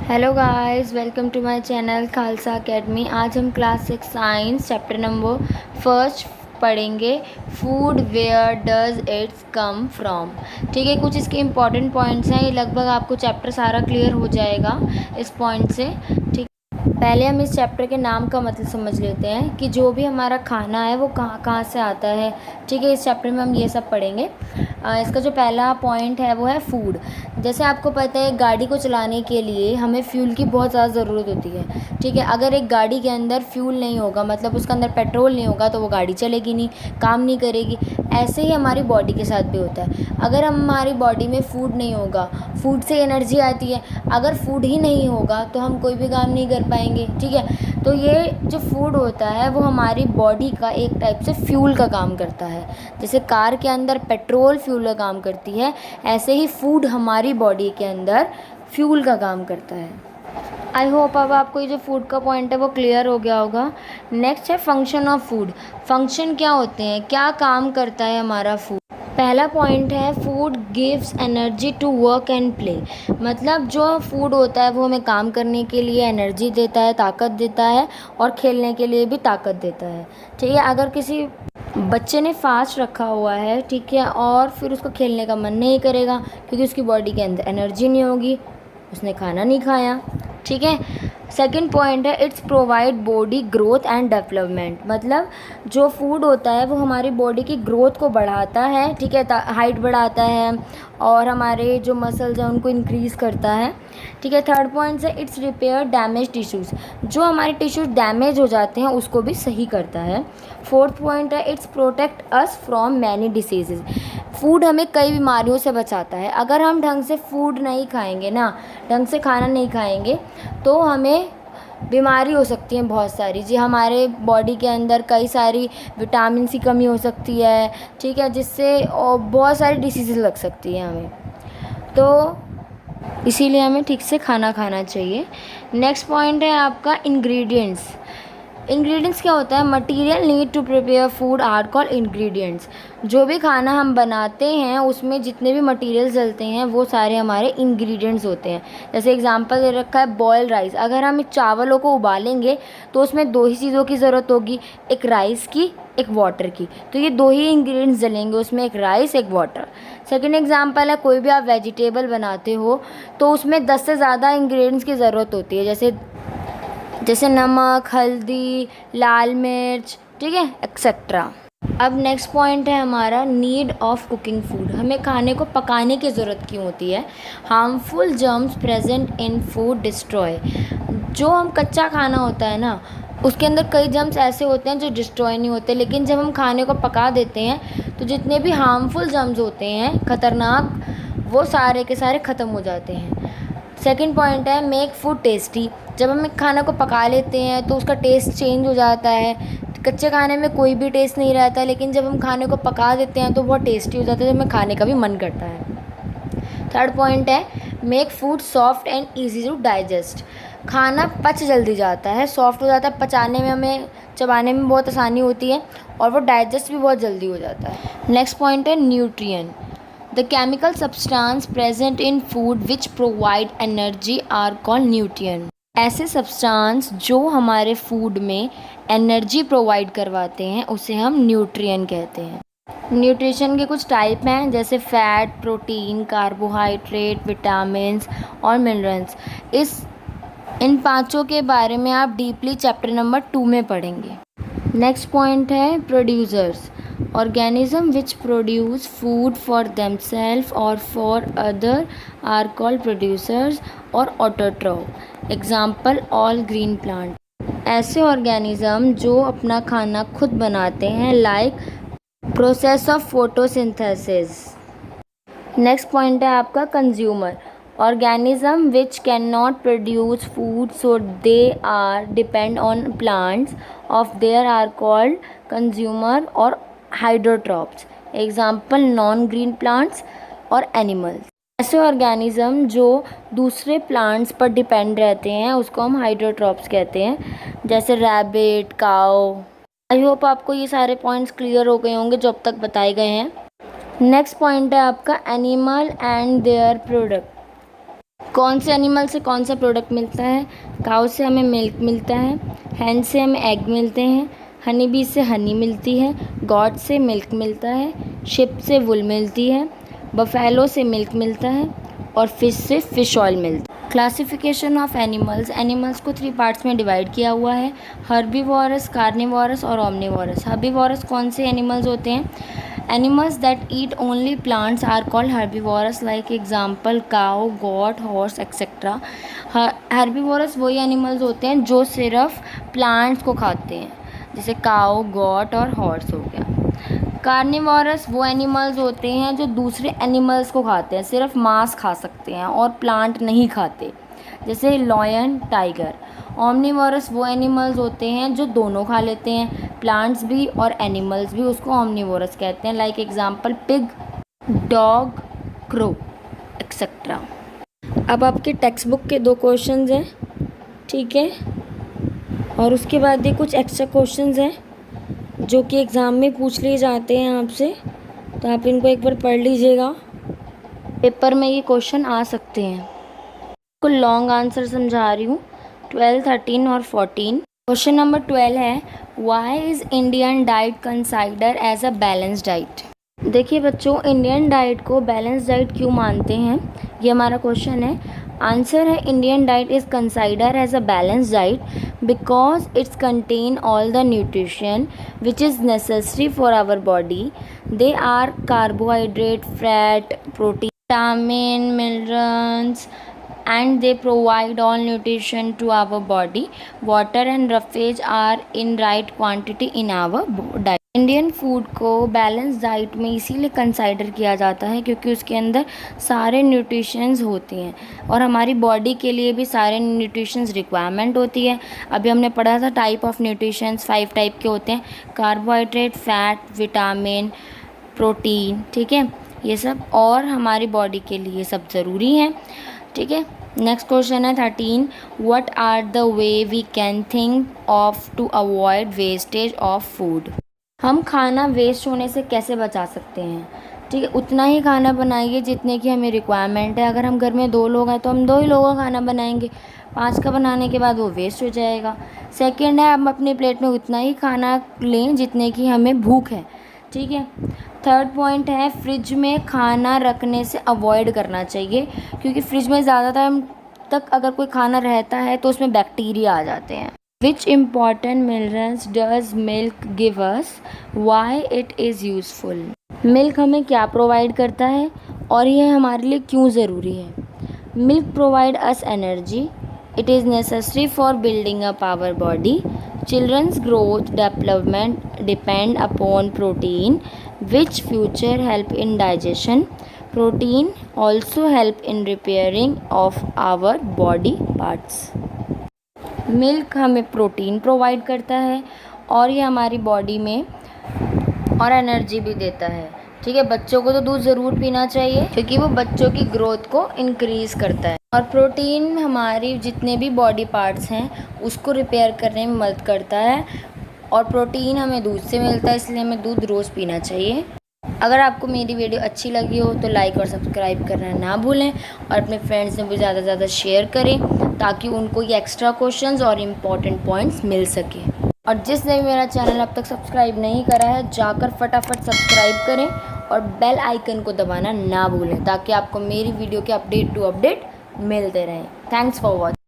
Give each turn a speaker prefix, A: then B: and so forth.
A: Hello guys, welcome to my channel Khalsa academy. आज हम class 6 science chapter number first पढ़ेंगे। Food where does its come from. ठीक है, कुछ इसके इम्पॉर्टेंट पॉइंट्स हैं। ये लगभग आपको चैप्टर सारा क्लियर हो जाएगा इस पॉइंट से। ठीक, पहले हम इस चैप्टर के नाम का मतलब समझ लेते हैं कि जो भी हमारा खाना है वो कहाँ कहाँ से आता है। ठीक है, इस चैप्टर में हम ये सब पढ़ेंगे। इसका जो पहला पॉइंट है वो है फूड। जैसे आपको पता है, गाड़ी को चलाने के लिए हमें फ्यूल की बहुत ज़्यादा ज़रूरत होती है। ठीक है, अगर एक गाड़ी के अंदर फ्यूल नहीं होगा, मतलब उसके अंदर पेट्रोल नहीं होगा, तो वो गाड़ी चलेगी नहीं, काम नहीं करेगी। ऐसे ही हमारी बॉडी के साथ भी होता है। अगर हमारी बॉडी में फूड नहीं होगा, फूड से एनर्जी आती है, अगर फूड ही नहीं होगा तो हम कोई भी काम नहीं कर पाएंगे। ठीक है, तो ये जो फूड होता है वो हमारी बॉडी का एक टाइप से फ्यूल का काम करता है। जैसे कार के अंदर पेट्रोल फ्यूल का काम करती है, ऐसे ही फूड हमारी बॉडी के अंदर फ्यूल का काम करता है। आई होप अब आपको ये जो फूड का पॉइंट है वो क्लियर हो गया होगा। नेक्स्ट है फंक्शन ऑफ फूड। फंक्शन क्या होते हैं, क्या काम करता है हमारा फूड। पहला पॉइंट है food gives energy to work and play. मतलब जो फूड होता है वो हमें काम करने के लिए एनर्जी देता है, ताकत देता है, और खेलने के लिए भी ताकत देता है। ठीक है, अगर किसी बच्चे ने फास्ट रखा हुआ है, ठीक है, और फिर उसको खेलने का मन नहीं करेगा क्योंकि उसकी बॉडी के अंदर एनर्जी नहीं होगी, उसने खाना नहीं खाया। ठीक है, सेकंड पॉइंट है it's provide body growth and development. मतलब जो फूड होता है वो हमारी बॉडी की ग्रोथ को बढ़ाता है। ठीक है, हाइट बढ़ाता है और हमारे जो मसल्स हैं उनको इंक्रीज़ करता है। ठीक है, थर्ड पॉइंट से इट्स रिपेयर डैमेज टिश्यूज़। जो हमारे टिश्यूज़ डैमेज हो जाते हैं उसको भी सही करता है। फोर्थ पॉइंट है it's protect us from many diseases. Food हमें कई बीमारियों से बचाता है। अगर हम ढंग से फूड नहीं खाएंगे ना, ढंग से खाना नहीं खाएंगे, तो हमें बीमारी हो सकती है बहुत सारी। जी, हमारे बॉडी के अंदर कई सारी विटामिन की कमी हो सकती है। ठीक है, जिससे बहुत सारी डिसीज़ लग सकती है हमें, तो इसीलिए हमें ठीक से खाना खाना चाहिए। नेक्स्ट पॉइंट है आपका इंग्रेडिएंट्स। इंग्रेडिएंट्स क्या होता है, material need to prepare food are called ingredients. जो भी खाना हम बनाते हैं उसमें जितने भी मटेरियल्स डलते हैं वो सारे हमारे इंग्रेडिएंट्स होते हैं। जैसे एग्जांपल दे रखा है बॉयल राइस। अगर हम चावलों को उबालेंगे तो उसमें दो ही चीज़ों की ज़रूरत होगी, एक राइस की, एक वाटर की। तो ये दो ही इंग्रेडिएंट्स डलेंगे उसमें, एक राइस एक वाटर। सेकेंड एग्जाम्पल है कोई भी आप वेजिटेबल बनाते हो तो उसमें 10 से ज़्यादा इंग्रेडिएंट्स की ज़रूरत होती है, जैसे नमक, हल्दी, लाल मिर्च, ठीक है, एक्सेट्रा। अब नेक्स्ट पॉइंट है हमारा नीड ऑफ कुकिंग फूड। हमें खाने को पकाने की ज़रूरत क्यों होती है। Harmful germs present in food destroy. जो हम कच्चा खाना होता है ना, उसके अंदर कई जर्म्स ऐसे होते हैं जो डिस्ट्रॉय नहीं होते, लेकिन जब हम खाने को पका देते हैं तो जितने भी हार्मफुल जर्म्स होते हैं खतरनाक, वो सारे के सारे ख़त्म हो जाते हैं। सेकंड पॉइंट है मेक फूड टेस्टी। जब हम एक खाना को पका लेते हैं तो उसका टेस्ट चेंज हो जाता है। कच्चे खाने में कोई भी टेस्ट नहीं रहता, लेकिन जब हम खाने को पका देते हैं तो बहुत टेस्टी हो जाता है, जब हमें खाने का भी मन करता है। थर्ड पॉइंट है make food soft and easy to digest. खाना पच जल्दी जाता है, सॉफ्ट हो जाता है, पचाने में हमें, चबाने में बहुत आसानी होती है, और वो डाइजेस्ट भी बहुत जल्दी हो जाता है। नेक्स्ट पॉइंट है nutrient. The chemical substance present in food which provide energy are called nutrient. ऐसे सब्सटेंस जो हमारे फूड में एनर्जी प्रोवाइड करवाते हैं उसे हम न्यूट्रिएंट कहते हैं। न्यूट्रिशन के कुछ टाइप हैं, जैसे फैट, प्रोटीन, कार्बोहाइड्रेट, विटामिन्स और मिनरल्स। इन पांचों के बारे में आप डीपली चैप्टर नंबर 2 में पढ़ेंगे। नेक्स्ट पॉइंट है producers. Organism which produce food for themselves और for other are called producers और autotroph. Example all green plant. ऐसे ऑर्गेनिज्म जो अपना खाना खुद बनाते हैं, like process of photosynthesis. Next point है आपका consumer. Organism which can not produce food so they are depend on plants of their are called consumer और heterotrophs. Example non green plants और एनिमल्स। ऐसे ऑर्गेनिज्म जो दूसरे प्लांट्स पर depend रहते हैं उसको हम हाइड्रोट्रॉप्स कहते हैं, जैसे रैबिट, काऊ। आई होप आपको ये सारे पॉइंट्स क्लियर हो गए होंगे जो अब तक बताए गए हैं। नेक्स्ट पॉइंट है आपका एनिमल एंड देयर प्रोडक्ट। कौन से एनिमल से कौन सा प्रोडक्ट मिलता है? काऊ से हमें मिल्क मिलता है, हैन से हमें एग मिलते हैं, हनी बी से हनी मिलती है, गॉट से मिल्क मिलता है, शिप से वुल मिलती है, बफेलो से मिल्क मिलता है और फिश से फिश ऑयल मिलता है। क्लासिफिकेशन ऑफ एनिमल्स, एनिमल्स को 3 पार्ट्स में डिवाइड किया हुआ है, हर्बीवोरस, कार्निवोरस और ओमनिवोरस। हर्बीवोरस कौन से एनिमल्स होते हैं? Animals that eat only plants are called herbivorous, like example cow, goat, horse etcetera. Herbivorous वही एनिमल्स होते हैं जो सिर्फ प्लांट्स को खाते हैं, जैसे काउ, गॉट और हॉर्स हो गया। कार्निवोरस वो एनिमल्स होते हैं जो दूसरे एनिमल्स को खाते हैं, सिर्फ मांस खा सकते हैं और प्लांट नहीं खाते, जैसे लॉयन, टाइगर। ओमनिवोरस वो एनिमल्स होते हैं जो दोनों खा लेते हैं, प्लांट्स भी और एनिमल्स भी, उसको ओमनिवोरस कहते हैं, like example pig, dog, crow etcetera. अब आपके टेक्स्ट बुक के 2 क्वेश्चंस हैं, ठीक है, और उसके बाद ये कुछ एक्स्ट्रा क्वेश्चंस हैं जो कि एग्ज़ाम में पूछ लिए जाते हैं आपसे, तो आप इनको एक बार पढ़ लीजिएगा, पेपर में ये क्वेश्चन आ सकते हैं। कुल लॉन्ग आंसर समझा रही हूँ, 12, 13 और 14। क्वेश्चन नंबर 12 है, why is Indian diet consider as a balance diet? देखिए बच्चों, इंडियन डाइट को बैलेंस डाइट क्यों मानते हैं, ये हमारा क्वेश्चन है। आंसर है, Indian diet is consider as a balance diet because it's contain all the nutrition which is necessary for our body. They are carbohydrate, fat, protein, vitamin, minerals and they provide all nutrition to our body. Water and roughage are in right quantity in our diet. Indian food को balance diet में इसीलिए consider किया जाता है क्योंकि उसके अंदर सारे न्यूट्रिशंस होती हैं और हमारी बॉडी के लिए भी सारे न्यूट्रिशंस रिक्वायरमेंट होती है। अभी हमने पढ़ा था टाइप ऑफ न्यूट्रिशंस 5 टाइप के होते हैं, कार्बोहाइड्रेट, फैट, विटामिन, प्रोटीन, ठीक है, ये सब, और हमारी बॉडी के लिए सब ज़रूरी हैं, ठीक है। नेक्स्ट क्वेश्चन है 13, what are the way we can think of to avoid wastage of food? हम खाना वेस्ट होने से कैसे बचा सकते हैं? ठीक है, उतना ही खाना बनाइए जितने की हमें रिक्वायरमेंट है। अगर हम घर में 2 लोग हैं तो हम 2 ही लोगों का खाना बनाएंगे, 5 का बनाने के बाद वो वेस्ट हो जाएगा। सेकेंड है, हम अपनी प्लेट में उतना ही खाना लें जितने की हमें भूख है, ठीक है। थर्ड पॉइंट है, फ्रिज में खाना रखने से अवॉइड करना चाहिए क्योंकि फ्रिज में ज़्यादा टाइम तक अगर कोई खाना रहता है तो उसमें बैक्टीरिया आ जाते हैं। Which important minerals does milk give us, why it is useful? Milk हमें क्या प्रोवाइड करता है और यह हमारे लिए क्यों ज़रूरी है? Milk provide us energy, it is necessary for building up our body, children's growth development depend upon protein which future help in digestion. Protein also help in repairing of our body parts. Milk हमें protein provide करता है और ये हमारी body में और energy भी देता है, ठीक है। बच्चों को तो दूध ज़रूर पीना चाहिए क्योंकि वो बच्चों की ग्रोथ को इंक्रीज़ करता है और प्रोटीन हमारी जितने भी बॉडी पार्ट्स हैं उसको रिपेयर करने में मदद करता है और प्रोटीन हमें दूध से मिलता है, इसलिए हमें दूध रोज़ पीना चाहिए। अगर आपको मेरी वीडियो अच्छी लगी हो तो लाइक और सब्सक्राइब करना ना भूलें और अपने फ्रेंड्स में भी ज़्यादा से ज़्यादा शेयर करें ताकि उनको ये एक्स्ट्रा क्वेश्चंस और इम्पॉर्टेंट पॉइंट्स मिल सके। और जिसने भी मेरा चैनल अब तक सब्सक्राइब नहीं करा है जाकर फटाफट सब्सक्राइब करें और बेल आइकन को दबाना ना भूलें ताकि आपको मेरी वीडियो के अपडेट टू अपडेट मिलते रहें। Thanks for watching.